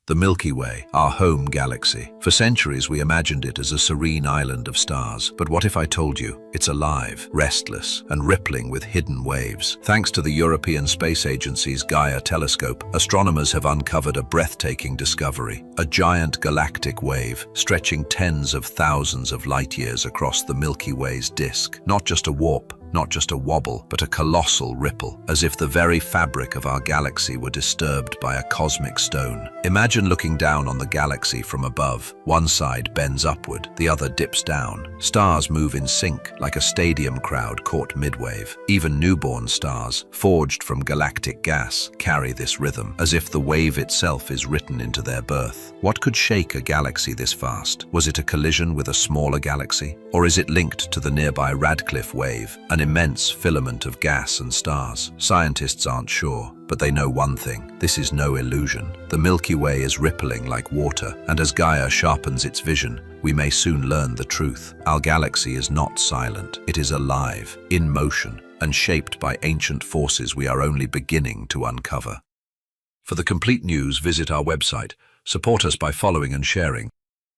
The Milky Way, our home galaxy. For centuries we imagined it as a serene island of stars. But what if I told you it's alive, restless, and rippling with hidden waves? Thanks to the European Space Agency's Gaia telescope, astronomers have uncovered a breathtaking discovery. A giant galactic wave, stretching tens of thousands of light years across the Milky Way's disk. Not just a warp, not just a wobble, but a colossal ripple, as if the very fabric of our galaxy were disturbed by a cosmic stone. Imagine looking down on the galaxy from above. One side bends upward, the other dips down. Stars move in sync, like a stadium crowd caught midwave. Even newborn stars, forged from galactic gas, carry this rhythm, as if the wave itself is written into their birth. What could shake a galaxy this fast? Was it a collision with a smaller galaxy? Or is it linked to the nearby Radcliffe wave, an immense filament of gas and stars? Scientists aren't sure, but they know one thing: this is no illusion. The Milky Way is rippling like water, and as Gaia sharpens its vision, we may soon learn the truth. Our galaxy is not silent. It is alive, in motion, and shaped by ancient forces we are only beginning to uncover. For the complete news, visit our website. Support us by following and sharing.